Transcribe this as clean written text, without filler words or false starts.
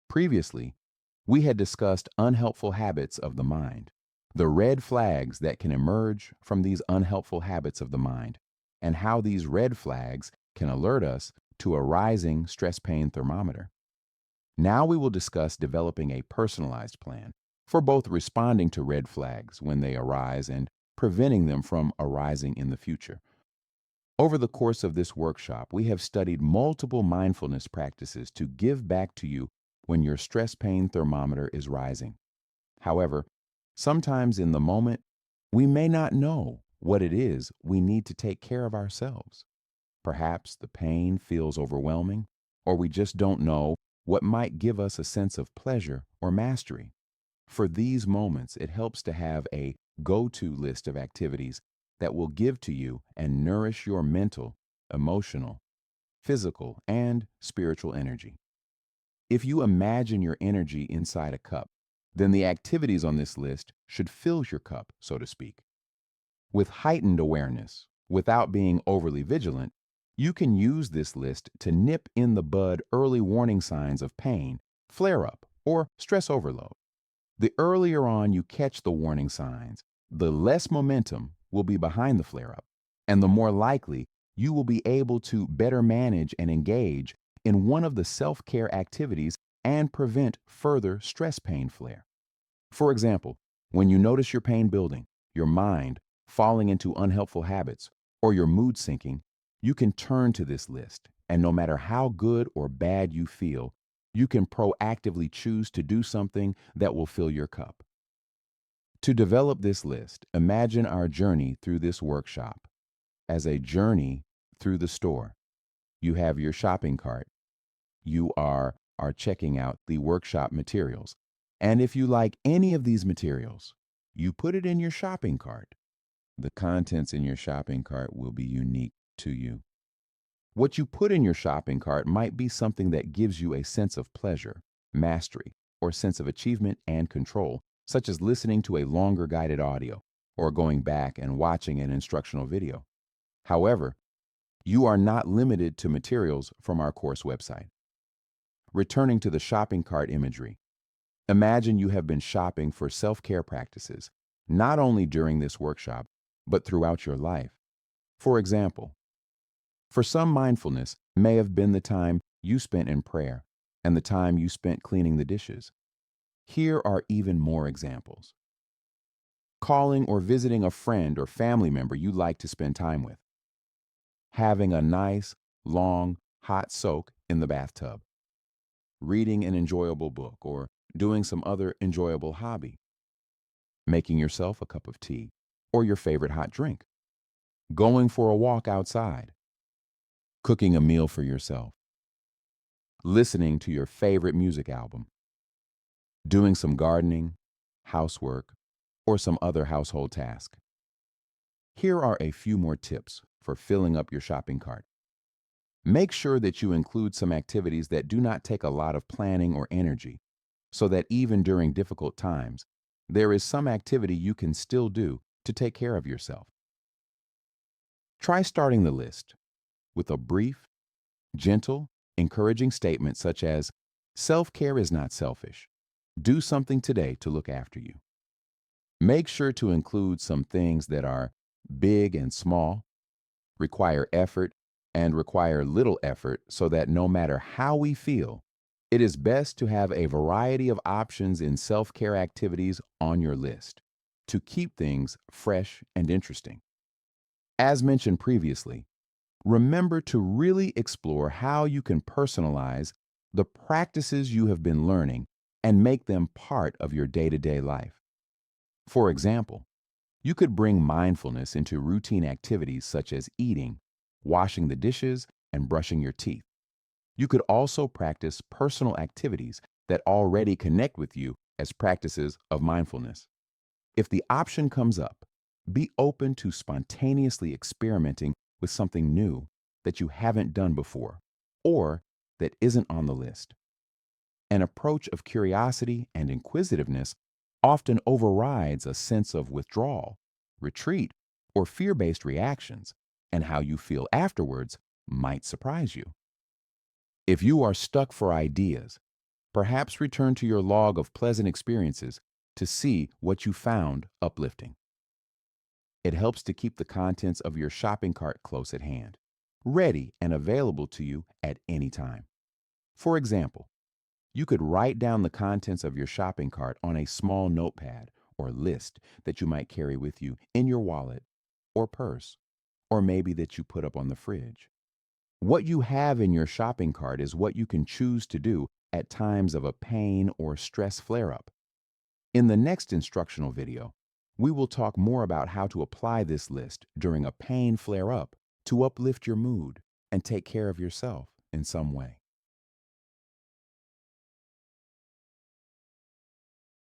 Previously, we had discussed unhelpful habits of the mind, the red flags that can emerge from these unhelpful habits of the mind, and how these red flags can alert us to a rising stress pain thermometer. Now we will discuss developing a personalized plan for both responding to red flags when they arise and preventing them from arising in the future. Over the course of this workshop, we have studied multiple mindfulness practices to give back to you when your stress pain thermometer is rising. However, sometimes in the moment, we may not know what it is we need to take care of ourselves. Perhaps the pain feels overwhelming, or we just don't know what might give us a sense of pleasure or mastery. For these moments, it helps to have a go to list of activities that will give to you and nourish your mental, emotional, physical, and spiritual energy. If you imagine your energy inside a cup, then the activities on this list should fill your cup, so to speak. With heightened awareness, without being overly vigilant, you can use this list to nip in the bud early warning signs of pain, flare up, or stress overload. The earlier on you catch the warning signs, the less momentum will be behind the flare up, and the more likely you will be able to better manage and engage in one of the self care activities and prevent further stress pain flare. For example, when you notice your pain building, your mind falling into unhelpful habits, or your mood sinking, you can turn to this list, and no matter how good or bad you feel, you can proactively choose to do something that will fill your cup. To develop this list, imagine our journey through this workshop as a journey through the store. You have your shopping cart. You are checking out the workshop materials. And if you like any of these materials, you put it in your shopping cart. The contents in your shopping cart will be unique to you. What you put in your shopping cart might be something that gives you a sense of pleasure, mastery, or sense of achievement and control, such as listening to a longer guided audio or going back and watching an instructional video. However, you are not limited to materials from our course website. Returning to the shopping cart imagery, imagine you have been shopping for self-care practices, not only during this workshop, but throughout your life. For example, for some, mindfulness may have been the time you spent in prayer and the time you spent cleaning the dishes. Here are even more examples. Calling or visiting a friend or family member you like to spend time with. Having a nice, long, hot soak in the bathtub. Reading an enjoyable book or doing some other enjoyable hobby. Making yourself a cup of tea or your favorite hot drink. Going for a walk outside. Cooking a meal for yourself. Listening to your favorite music album. Doing some gardening, housework, or some other household task. Here are a few more tips for filling up your shopping cart. Make sure that you include some activities that do not take a lot of planning or energy, so that even during difficult times, there is some activity you can still do to take care of yourself. Try starting the list with a brief, gentle, encouraging statement such as, "Self-care is not selfish. Do something today to look after you." Make sure to include some things that are big and small, require effort, and require little effort so that no matter how we feel, it is best to have a variety of options in self-care activities on your list to keep things fresh and interesting. As mentioned previously, remember to really explore how you can personalize the practices you have been learning and make them part of your day-to-day life. For example, you could bring mindfulness into routine activities such as eating, washing the dishes, and brushing your teeth. You could also practice personal activities that already connect with you as practices of mindfulness. If the option comes up, be open to spontaneously experimenting with something new that you haven't done before or that isn't on the list. An approach of curiosity and inquisitiveness often overrides a sense of withdrawal, retreat, or fear-based reactions, and how you feel afterwards might surprise you. If you are stuck for ideas, Perhaps return to your log of pleasant experiences to see what you found uplifting. It helps to keep the contents of your shopping cart close at hand, ready and available to you at any time. For example, you could write down the contents of your shopping cart on a small notepad or list that you might carry with you in your wallet or purse, or maybe that you put up on the fridge. What you have in your shopping cart is what you can choose to do at times of a pain or stress flare up. In the next instructional video, we will talk more about how to apply this list during a pain flare up to uplift your mood and take care of yourself in some way.